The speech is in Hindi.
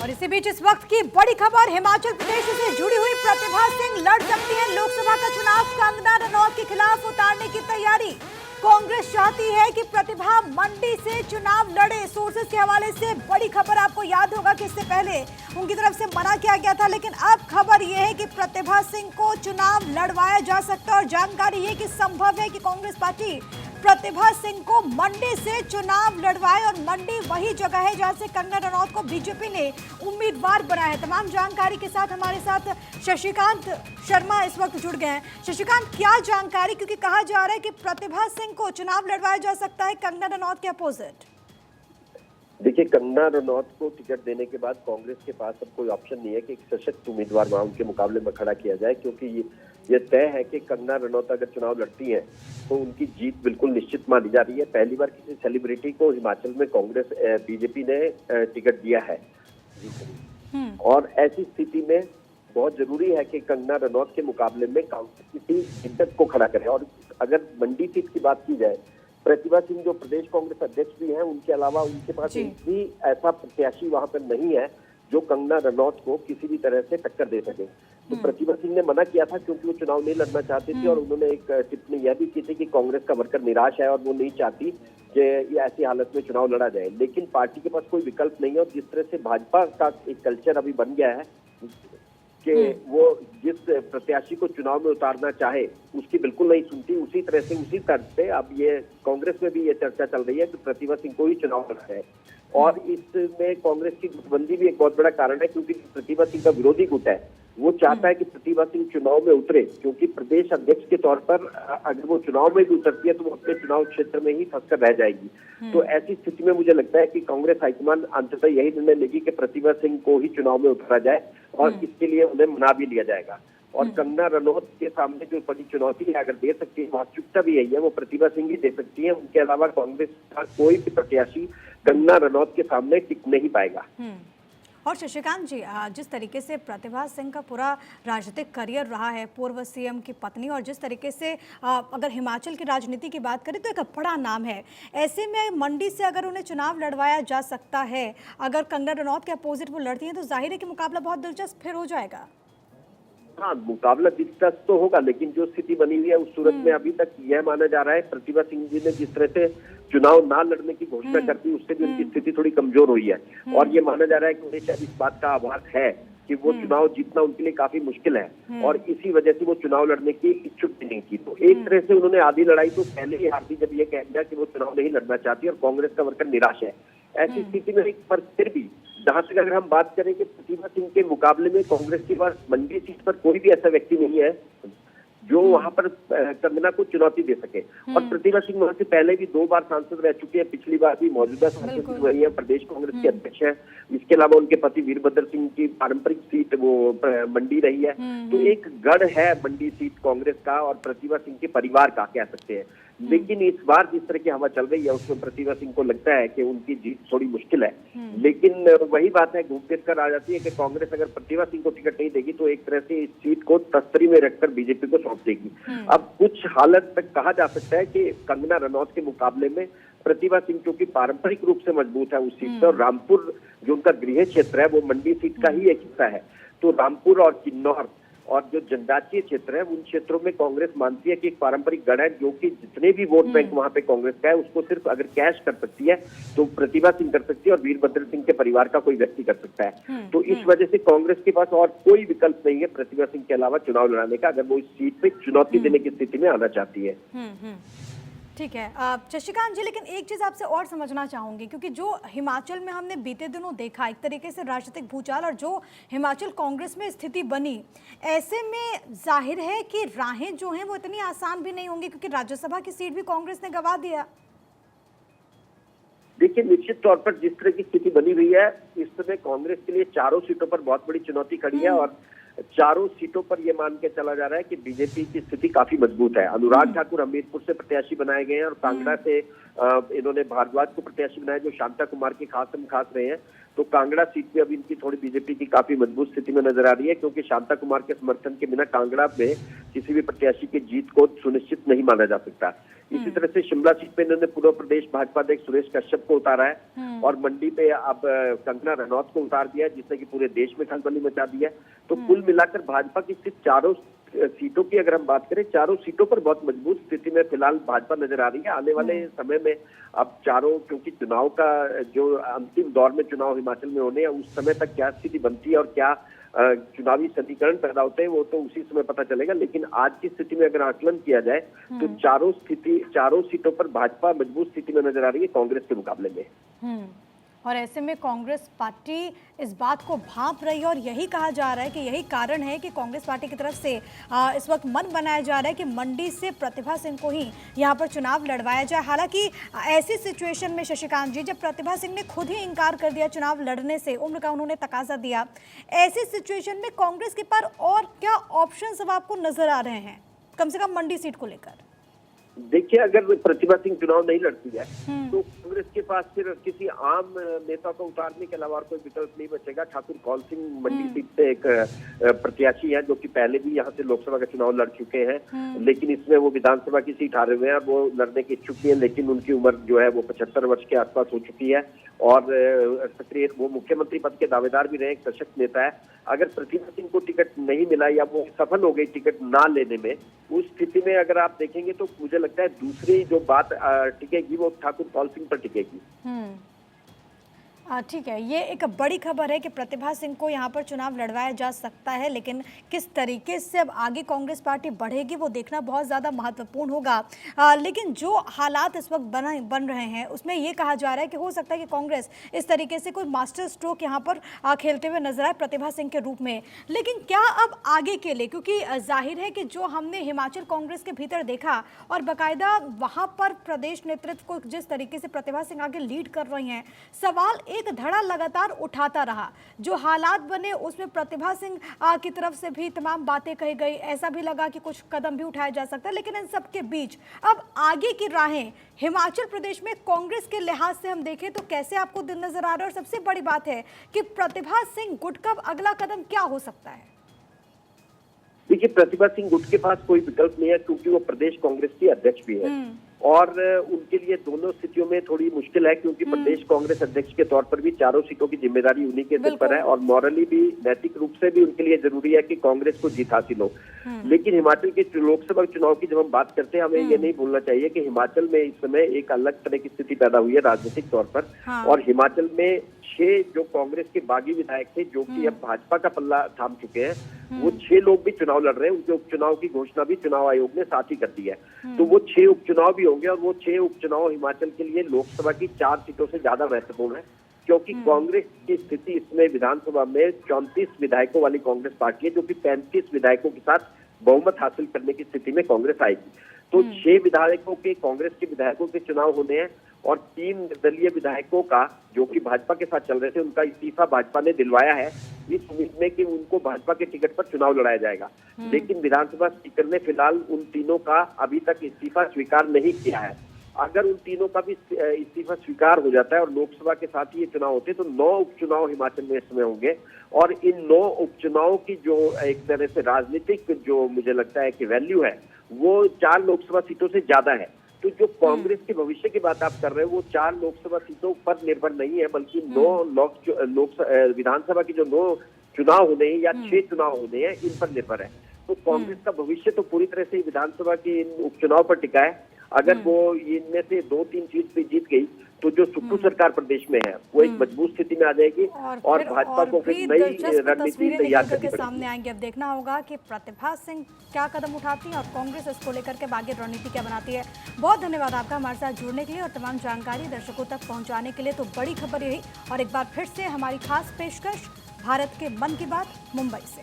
और इसी बीच इस वक्त की बड़ी खबर, हिमाचल प्रदेश से जुड़ी हुई प्रतिभा सिंह लड़ सकती है लोकसभा का चुनाव। कंगना रनौत के खिलाफ उतारने की तैयारी। कांग्रेस चाहती है कि प्रतिभा मंडी से चुनाव लड़े। सोर्सेस के हवाले से बड़ी खबर, आपको याद होगा कि इससे पहले उनकी तरफ से मना किया गया था, लेकिन अब खबर यह है कि प्रतिभा सिंह को चुनाव लड़वाया जा सकता है। और जानकारी ये कि संभव है कि कांग्रेस पार्टी प्रतिभा सिंह को मंडी से चुनाव लड़वाए, और मंडी वही जगह है जहां से कंगना रनौत को बीजेपी ने उम्मीदवार बनाया है। तमाम जानकारी के साथ हमारे साथ शशिकांत शर्मा इस वक्त जुड़ गए हैं। शशिकांत, क्या जानकारी, क्योंकि कहा जा रहा है कि प्रतिभा सिंह को चुनाव लड़वाया जा सकता है कंगना रनौत के अपोजिट। देखिए, कंगना रनौत को टिकट देने के बाद कांग्रेस के पास अब कोई ऑप्शन नहीं है कि एक सशक्त उम्मीदवार वहां उनके मुकाबले में खड़ा किया जाए, क्योंकि ये तय है कि कंगना रनौत अगर चुनाव लड़ती हैं तो उनकी जीत बिल्कुल निश्चित मानी जा रही है। पहली बार किसी सेलिब्रिटी को हिमाचल में कांग्रेस बीजेपी ने टिकट दिया है, और ऐसी स्थिति में बहुत जरूरी है कि कंगना रनौत के मुकाबले में कांग्रेस किसी दिग्गज को खड़ा करे। और अगर मंडी सीट की बात की जाए, प्रतिभा सिंह जो प्रदेश कांग्रेस अध्यक्ष भी हैं, उनके अलावा उनके पास भी ऐसा प्रत्याशी वहां पर नहीं है जो कंगना रनौत को किसी भी तरह से टक्कर दे सके। तो प्रतिभा सिंह ने मना किया था क्योंकि वो चुनाव नहीं लड़ना चाहती थी, और उन्होंने एक टिप्पणी यह भी की थी कि कांग्रेस का वर्कर निराश है और वो नहीं चाहती कि ये ऐसी हालत में चुनाव लड़ा जाए। लेकिन पार्टी के पास कोई विकल्प नहीं है, और जिस तरह से भाजपा का एक कल्चर अभी बन गया है कि वो जिस प्रत्याशी को चुनाव में उतारना चाहे उसकी बिल्कुल नहीं सुनती, उसी तरह से उसी तर्ज पे अब ये कांग्रेस में भी ये चर्चा चल रही है कि प्रतिभा सिंह को ही चुनाव लड़ना है। और इसमें कांग्रेस की गुटबंदी भी एक बहुत बड़ा कारण है, क्योंकि प्रतिभा सिंह का विरोधी गुट है वो चाहता है कि प्रतिभा सिंह चुनाव में उतरे, क्योंकि प्रदेश अध्यक्ष के तौर पर अगर वो चुनाव में भी उतरती है तो वो अपने चुनाव क्षेत्र में ही फंसकर रह जाएगी। तो ऐसी स्थिति में मुझे लगता है कि कांग्रेस हाईकमान अंततः यही निर्णय लेगी कि प्रतिभा सिंह को ही चुनाव में उतारा जाए, और इसके लिए उन्हें मना भी लिया जाएगा। और कंगना रनौत के सामने जो बड़ी चुनौती है, अगर दे सकती है, वास्तविकता भी यही है, वो प्रतिभा सिंह ही दे सकती है। उनके अलावा कांग्रेस का कोई भी प्रत्याशी कंगना रनौत के सामने टिक नहीं पाएगा। और शशिकांत जी, जिस तरीके से प्रतिभा सिंह का पूरा राजनीतिक करियर रहा है, पूर्व सीएम की पत्नी, और जिस तरीके से अगर हिमाचल की राजनीति की बात करें तो एक बड़ा नाम है, ऐसे में मंडी से अगर उन्हें चुनाव लड़वाया जा सकता है, अगर कंगना रनौत के अपोजिट वो लड़ती हैं, तो जाहिर है कि मुकाबला बहुत दिलचस्प फिर हो जाएगा। हाँ, मुकाबला दिलचस्प तो होगा, लेकिन जो स्थिति बनी हुई है उस सूरत में अभी तक यह माना जा रहा है प्रतिभा सिंह जी ने जिस तरह से चुनाव ना लड़ने की घोषणा कर दी, उससे भी उनकी स्थिति थोड़ी कमजोर हुई है। और ये माना जा रहा है कि उन्हें शायद इस बात का आभास है कि वो चुनाव जीतना उनके लिए काफी मुश्किल है, और इसी वजह से वो चुनाव लड़ने की इच्छुक भी नहीं थी। तो एक तरह से उन्होंने आधी लड़ाई तो पहले ही हार दी जब ये कह दिया कि वो चुनाव नहीं लड़ना चाहती, और कांग्रेस का वर्कर निराश है। ऐसी स्थिति में पर फिर भी जहां तक अगर हम बात करें कि प्रतिभा सिंह के मुकाबले में कांग्रेस के पास मंडी सीट पर कोई भी ऐसा व्यक्ति नहीं है जो वहां पर कंगना को चुनौती दे सके। और प्रतिभा सिंह वहां से पहले भी 2 बार सांसद रह चुकी है, पिछली बार भी मौजूदा सांसद रही है, प्रदेश कांग्रेस के अध्यक्ष है। इसके अलावा उनके पति वीरभद्र सिंह की पारंपरिक सीट वो मंडी रही है। तो एक गढ़ है मंडी सीट कांग्रेस का और प्रतिभा सिंह के परिवार का, कह सकते हैं। लेकिन इस बार जिस तरह की हवा चल रही है उसमें प्रतिभा सिंह को लगता है कि उनकी जीत थोड़ी मुश्किल है। लेकिन वही बात है, घूम फिर कर आ जाती है कि कांग्रेस अगर प्रतिभा सिंह को टिकट नहीं देगी तो एक तरह से इस सीट को तस्तरी में रखकर बीजेपी को सौंप देगी। अब कुछ हालत तक कहा जा सकता है कि कंगना रनौत के मुकाबले में प्रतिभा सिंह, क्योंकि पारंपरिक रूप से मजबूत है उस सीट पर, और रामपुर जो उनका गृह क्षेत्र है वो मंडी सीट का ही एक हिस्सा है, तो रामपुर और किन्नौर और जो जनजातीय क्षेत्र है उन क्षेत्रों में कांग्रेस मानती है कि एक पारंपरिक गढ़ है, जो कि जितने भी वोट बैंक वहां पे कांग्रेस का है उसको सिर्फ अगर कैश कर सकती है तो प्रतिभा सिंह कर सकती है, और वीरभद्र सिंह के परिवार का कोई व्यक्ति कर सकता है। तो इस वजह से कांग्रेस के पास और कोई विकल्प नहीं है प्रतिभा सिंह के अलावा चुनाव लड़ाने का, अगर वो इस सीट पे चुनौती देने की स्थिति में आना चाहती है। ठीक है शशिकांत जी, लेकिन एक चीज़ आपसे और समझना चाहूँगी, क्योंकि जो हिमाचल में हमने बीते दिनों देखा एक तरीके से राजनीतिक भूचाल, और जो हिमाचल कांग्रेस में स्थिति बनी, ऐसे में जाहिर है कि राहें जो हैं वो इतनी आसान भी नहीं होंगी, क्योंकि राज्यसभा की सीट भी कांग्रेस ने गंवा दिया। देखिए, निश्चित तौर पर जिस तरह की स्थिति बनी हुई है इस समय कांग्रेस के लिए 4 सीटों पर बहुत बड़ी चुनौती खड़ी है, और 4 सीटों पर यह मान के चला जा रहा है कि बीजेपी की स्थिति काफी मजबूत है। अनुराग ठाकुर हमीरपुर से प्रत्याशी बनाए गए हैं, और कांगड़ा से इन्होंने भारद्वाज को प्रत्याशी बनाया जो शांता कुमार के खास रहे हैं। तो कांगड़ा सीट पे अभी इनकी थोड़ी बीजेपी की काफी मजबूत स्थिति में नजर आ रही है, क्योंकि शांता कुमार के समर्थन के बिना कांगड़ा में किसी भी प्रत्याशी की जीत को सुनिश्चित नहीं माना जा सकता। इसी तरह से शिमला सीट पे इन्होंने पूर्व प्रदेश भाजपा अध्यक्ष सुरेश कश्यप को उतारा है और मंडी पे अब कंगना रनौत को उतार दिया है, जिसने कि पूरे देश में खलबली मचा दी है। तो कुल मिलाकर भाजपा की सिर्फ चारों सीटों की अगर हम बात करें, चारों सीटों पर बहुत मजबूत स्थिति में फिलहाल भाजपा नजर आ रही है। आने वाले समय में अब चारों, क्योंकि चुनाव का जो अंतिम दौर में चुनाव हिमाचल में होने हैं, उस समय तक क्या स्थिति बनती है और क्या चुनावी समीकरण पैदा होते हैं, वो तो उसी समय पता चलेगा। लेकिन आज की स्थिति में अगर आकलन किया जाए तो चारों सीटों पर भाजपा मजबूत स्थिति में नजर आ रही है कांग्रेस के मुकाबले में। और ऐसे में कांग्रेस पार्टी इस बात को भांप रही है और यही कहा जा रहा है कि यही कारण है कि कांग्रेस पार्टी की तरफ से इस वक्त मन बनाया जा रहा है कि मंडी से प्रतिभा सिंह को ही यहां पर चुनाव लड़वाया जाए। हालांकि ऐसी सिचुएशन में शशिकांत जी, जब प्रतिभा सिंह ने खुद ही इनकार कर दिया चुनाव लड़ने से, उम्र का उन्होंने तकाजा दिया, ऐसी सिचुएशन में कांग्रेस के पास और क्या ऑप्शन अब आपको नजर आ रहे हैं, कम से कम मंडी सीट को लेकर? देखिए, अगर प्रतिभा सिंह चुनाव नहीं लड़ती है तो कांग्रेस के पास फिर किसी आम नेता को उतारने के अलावा और कोई विकल्प नहीं बचेगा। ठाकुर कौल सिंह मंडी सीट से एक प्रत्याशी है जो कि पहले भी यहाँ से लोकसभा का चुनाव लड़ चुके हैं, लेकिन इसमें वो विधानसभा की सीट हारे हुए हैं। वो लड़ने के इच्छुक भी है, लेकिन उनकी उम्र जो है वो 75 वर्ष के आसपास हो चुकी है और सक्रिय, वो मुख्यमंत्री पद के दावेदार भी रहे, एक सशक्त नेता है। अगर प्रतिभा सिंह को टिकट नहीं मिला या वो सफल हो गई टिकट ना लेने में, उस स्थिति में अगर आप देखेंगे तो मुझे लगता है दूसरी जो बात टिकेगी वो ठाकुर कौल सिंह पर टिकेगी। ठीक है, ये एक बड़ी खबर है कि प्रतिभा सिंह को यहाँ पर चुनाव लड़वाया जा सकता है, लेकिन किस तरीके से अब आगे कांग्रेस पार्टी बढ़ेगी वो देखना बहुत ज़्यादा महत्वपूर्ण होगा। लेकिन जो हालात इस वक्त बन रहे हैं उसमें ये कहा जा रहा है कि हो सकता है कि कांग्रेस इस तरीके से कोई मास्टर स्ट्रोक यहाँ पर खेलते हुए नजर आए प्रतिभा सिंह के रूप में। लेकिन क्या अब आगे के लिए, क्योंकि जाहिर है कि जो हमने हिमाचल कांग्रेस के भीतर देखा और बाकायदा वहाँ पर प्रदेश नेतृत्व को जिस तरीके से प्रतिभा सिंह आगे लीड कर रही हैं, सवाल एक धड़ा लगातार उठाता रहा। जो हालात बने उसमें प्रतिभा सिंह की तरफ से भी तमाम बातें कही गई, ऐसा भी लगा कि कुछ कदम भी उठाया जा सकता है। लेकिन इन सब के बीच अब आगे की राहें हिमाचल प्रदेश में कांग्रेस के लिहाज से हम देखें तो कैसे आपको दिन नजर आ रहा है? और सबसे बड़ी बात है कि प्रतिभा सिंह गुट का अगला कदम क्या हो सकता है? देखिए, प्रतिभा सिंह गुट के पास कोई विकल्प नहीं है, क्योंकि वो प्रदेश कांग्रेस की अध्यक्ष भी है और उनके लिए दोनों स्थितियों में थोड़ी मुश्किल है, क्योंकि प्रदेश कांग्रेस अध्यक्ष के तौर पर भी चारों सीटों की जिम्मेदारी उन्हीं के सिर पर है और मॉरली भी, नैतिक रूप से भी उनके लिए जरूरी है कि कांग्रेस को जीत हासिल हो। लेकिन हिमाचल के लोकसभा चुनाव की जब हम बात करते हैं, हमें ये नहीं भूलना चाहिए कि हिमाचल में इस समय एक अलग तरह की स्थिति पैदा हुई है राजनीतिक तौर पर। और हिमाचल में 6 जो कांग्रेस के बागी विधायक थे जो कि अब भाजपा का पल्ला थाम चुके हैं, वो 6 लोग भी चुनाव लड़ रहे हैं। उनके उपचुनाव की घोषणा भी चुनाव आयोग ने साथ ही कर दी है। तो वो 6 उपचुनाव भी होंगे और वो 6 उपचुनाव हिमाचल के लिए लोकसभा की 4 सीटों से ज्यादा महत्वपूर्ण है, क्योंकि कांग्रेस की स्थिति इसमें विधानसभा में 34 विधायकों वाली कांग्रेस पार्टी है, जो कि 35 विधायकों के साथ बहुमत हासिल करने की स्थिति में कांग्रेस आएगी। तो 6 विधायकों के, कांग्रेस के विधायकों के चुनाव होने हैं और 3 निर्दलीय विधायकों का, जो कि भाजपा के साथ चल रहे थे, उनका इस्तीफा भाजपा ने दिलवाया है इस उम्मीद में कि उनको भाजपा के टिकट पर चुनाव लड़ाया जाएगा। लेकिन विधानसभा स्पीकर ने फिलहाल उन तीनों का अभी तक इस्तीफा स्वीकार नहीं किया है। अगर उन तीनों का भी इस्तीफा स्वीकार हो जाता है और लोकसभा के साथ ही ये चुनाव होते हैं तो 9 उपचुनाव हिमाचल में इसमें होंगे और इन 9 उपचुनाव की जो एक तरह से राजनीतिक जो मुझे लगता है कि वैल्यू है वो 4 लोकसभा सीटों से ज्यादा है। तो जो कांग्रेस के भविष्य की बात आप कर रहे हो वो 4 लोकसभा सीटों पर निर्भर नहीं है, बल्कि 9 विधानसभा की जो 9 चुनाव होने हैं या 6 चुनाव होने हैं, इन पर निर्भर है। तो कांग्रेस का भविष्य तो पूरी तरह से विधानसभा के उपचुनाव पर टिका है। अगर वो इनमें से 2-3 सीट पे जीत गई तो जो सुप्पू सरकार प्रदेश में है वो एक मजबूत स्थिति में आ जाएगी और भाजपा को फिर नई रणनीति तैयार करनी पड़ेगी। सामने आएंगे। अब देखना होगा कि प्रतिभा सिंह क्या कदम उठाती है और कांग्रेस इसको लेकर के आगे रणनीति क्या बनाती है। बहुत धन्यवाद आपका हमारे साथ जुड़ने के लिए और तमाम जानकारी दर्शकों तक पहुंचाने के लिए। तो बड़ी खबर यही, और एक बार फिर से हमारी खास पेशकश भारत के मन की बात मुंबई से।